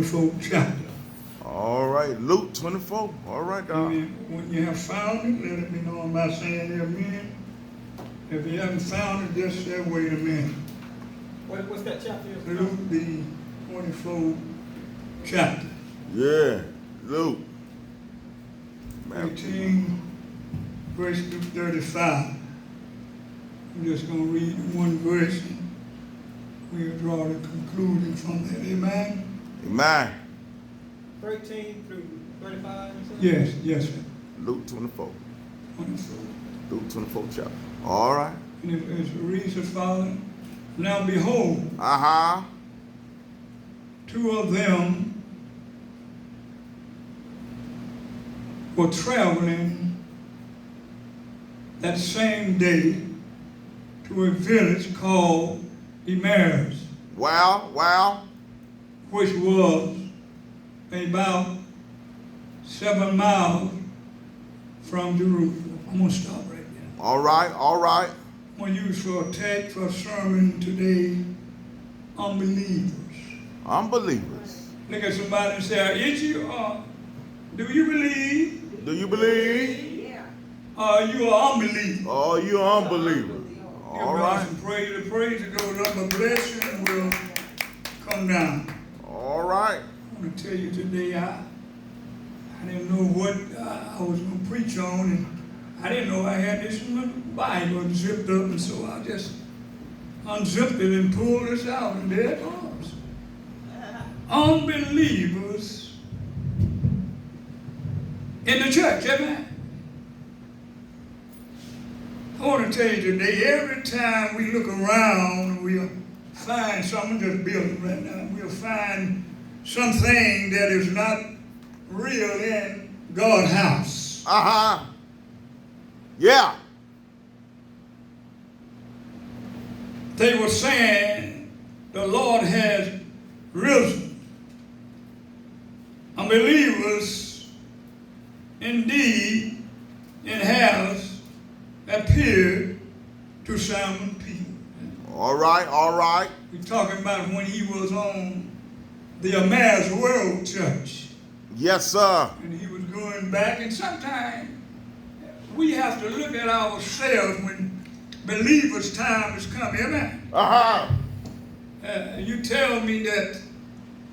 24th chapter. All right, Luke 24. All right, dog. Amen. When you have found it, let me know by saying amen. If you haven't found it, just say wait a minute. What's that chapter? Luke the 24th chapter. Yeah, Luke. 18, verse 35. I'm just going to read one verse and we'll draw the conclusion from that. Amen? Amen. 13 through 35? Yes, sir. Luke 24. 24. Luke 24 chapter. All right. And it reads as follows. Now behold, two of them were traveling that same day to a village called Emmaus. Wow. Which was about 7 miles from Jerusalem. I'm going to stop right there. All right. I'm going to use for a text for a sermon today, unbelievers. Unbelievers. Look at somebody and say, is you, do you believe? Do you believe? You are unbeliever. Oh, you unbelievers. All right. Some praise, the praise that goes up, a blessing will come down. All right. I want to tell you today, I didn't know what I was going to preach on, and I didn't know I had this in my Bible zipped up, and so I just unzipped it and pulled this out, and there it was. Unbelievers in the church, amen? I want to tell you today, every time we look around, we'll find something just building right now. We'll find something that is not real in God's house. Yeah. They were saying the Lord has risen. Unbelievers indeed and has appeared to Simon Peter. All right. We're talking about when he was on the Emmaus World Church. Yes, sir. And he was going back, and sometimes we have to look at ourselves when believers' time is coming. Amen. You tell me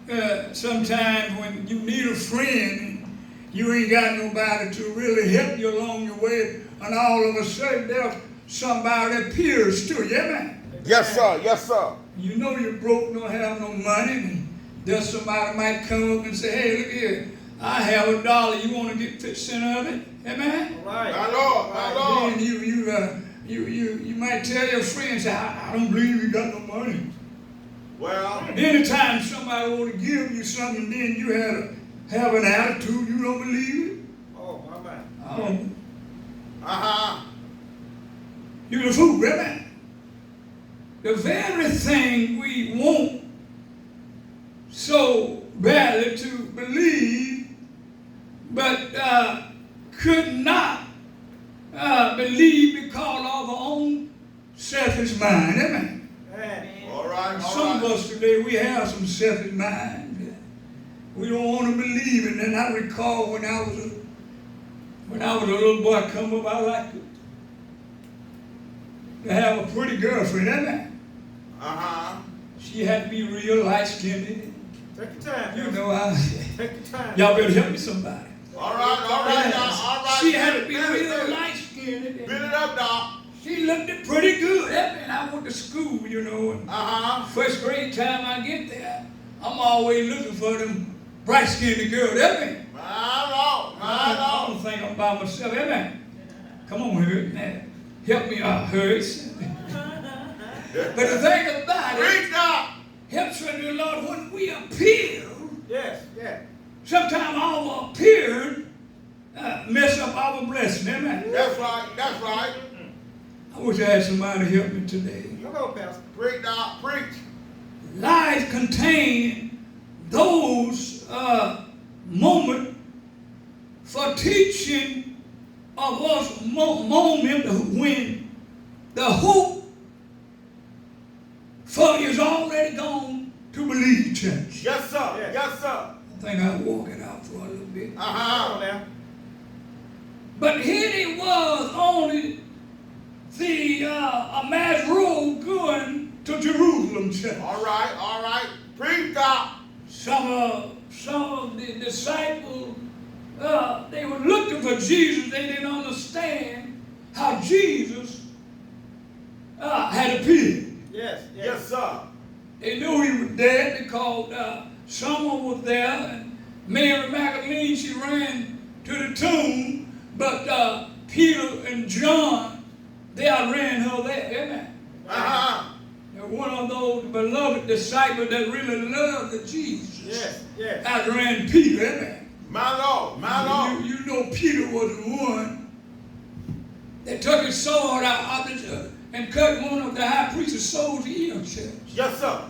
that sometimes when you need a friend and you ain't got nobody to really help you along your way, and all of a sudden there's somebody that appears to you. Amen. Yes, sir. You know you're broke, don't have no money, and there's somebody might come up and say, hey, look here, I have $1. You want to get 50% of it? Amen? All right. My Lord. Then you might tell your friends, I don't believe you got no money. Well. Anytime somebody want to give you something, then you have an attitude, you don't believe it. Oh, my man. You're the fool, amen? The very thing we want so badly to believe, but could not believe because of our own selfish mind. Amen. All right. Some of us today, we have some selfish mind. We don't want to believe it. And I recall when I was a little boy come up, I liked to have a pretty girlfriend. Amen. She had to be real light-skinned. Take your time. You know, Take your time. y'all better help me somebody. All right. She had to be real light-skinned. Build it up, dog. She looked it pretty good. And I went to school, you know. And first grade time I get there, I'm always looking for them bright-skinned girls. Amen. I don't think I'm by myself. Amen. Come on, Hurt. Now, help me out, Hurt. But the thing about it, helps us the Lord when we appear. Yes. Sometimes our appearance mess up our blessing. Amen. That's right. I wish I had somebody to help me today. Come on, Pastor. Preach, dog. Preach. Lies contain those moments for teaching of us moment when the hope for is already gone to believe, church. Yes, sir. think I'll walk it out for a little bit. Come on now. But here he was on the Emmaus Road going to Jerusalem, church. All right. Preach, God. Some of the disciples, they were looking for Jesus. They didn't understand how Jesus had appeared. Yes, sir. They knew he was dead because someone was there, and Mary Magdalene, she ran to the tomb, but Peter and John, they outran her there. Amen. And one of those beloved disciples that really loved Jesus outran Peter. Amen. My Lord. You know Peter was the one that took his sword out and cut one of the high priest's swords ear, church. Yes, sir.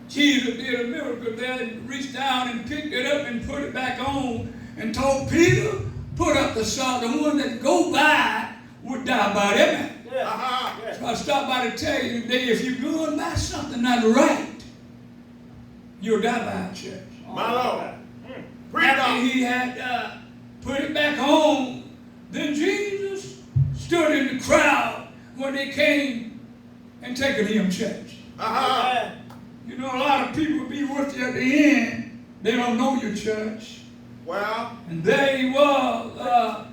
Jesus did a miracle there and reached down and picked it up and put it back on and told Peter, put up the sword. The one that go by would die by it. Amen. So I stopped by to tell you today, if you're going by something not right, you'll die by it, church. My Lord. After he had put it back on, then Jesus stood in the crowd when they came and taken him, church. You know, a lot of people be with you at the end. They don't know your church. Well. And there he was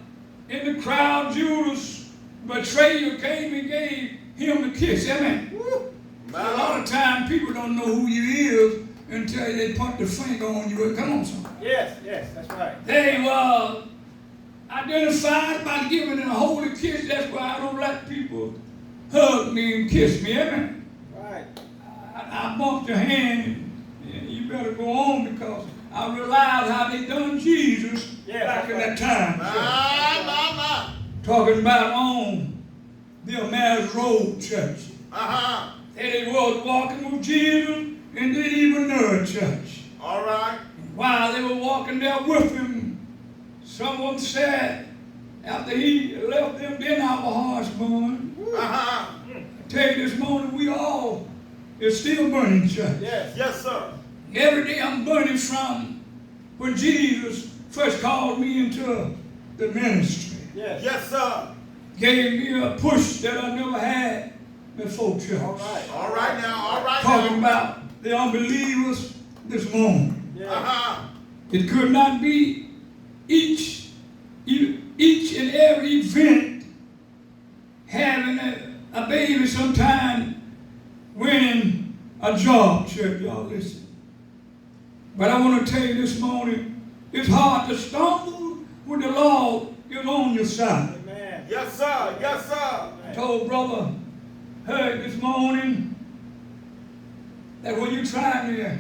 in the crowd. Judas, betrayer, came and gave him the kiss. Amen. A lot of times people don't know who you is until they point the finger on you. Come on, son. Yes, that's right. They were identified by giving a holy kiss. That's why I don't let people hug me and kiss me. Amen. Right. I bumped your hand. You better go on because I realized how they done Jesus back in that time. Talking about on the Emmaus Road, church. And they was walking with Jesus and didn't even know it, church. All right. While they were walking there with him, someone said, after he left them, then our hearts burned. I tell you this morning, we all is still burning, church. Yes, sir. Every day I'm burning from when Jesus first called me into the ministry. Yes, sir. Gave me a push that I never had before, church. All right now. Talking about the unbelievers this morning. It could not be each and every event having a baby sometime winning a job, church. Y'all listen. But I want to tell you this morning, it's hard to stumble when the Lord is on your side. Amen. Yes, sir. I told Brother Hug this morning that when you're trying to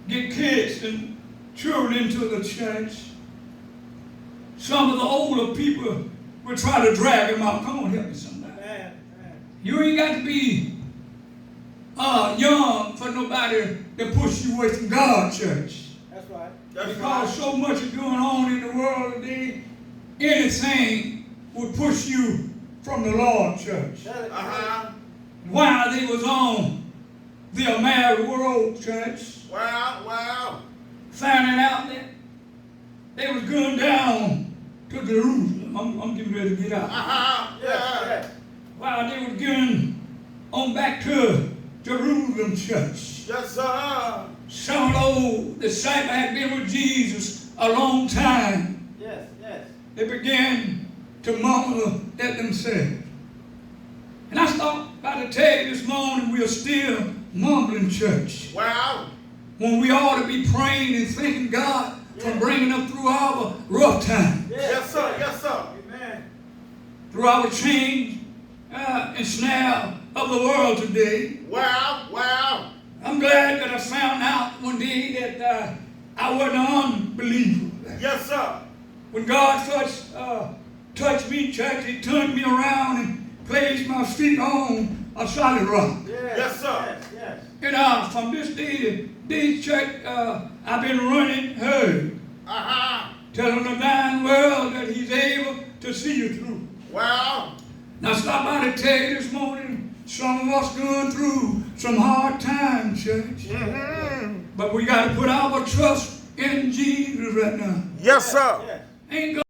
get kids and children into the church, some of the older people will try to drag them out. Come on, help me somebody. You ain't got to be young for nobody to push you away from God, church. That's right. Because so much is going on in the world today, anything would push you from the Lord, church. While they was on the Emmaus Road, church, finding out that they was going down to Jerusalem. I'm getting ready to get out. While they was going on back to Jerusalem, church. Yes, sir. Some of those disciples had been with Jesus a long time. They began to mumble at themselves. And I stopped by to tell you this morning we are still mumbling, church. When we ought to be praying and thanking God for bringing us through our rough times. Yes, sir. Amen. Through our change and snare of the world today. I'm glad that I found out one day that I wasn't an unbeliever. Yes, sir. When God first touched me, church, He turned me around and placed my feet on a solid rock. Yes, sir. And from this day to day, church, I've been running herd, telling the dying world that He's able to see you through. Now stop by to tell you this morning, some of us going through some hard times, church. But we got to put our trust in Jesus right now. Yes, sir. Yes. Ain't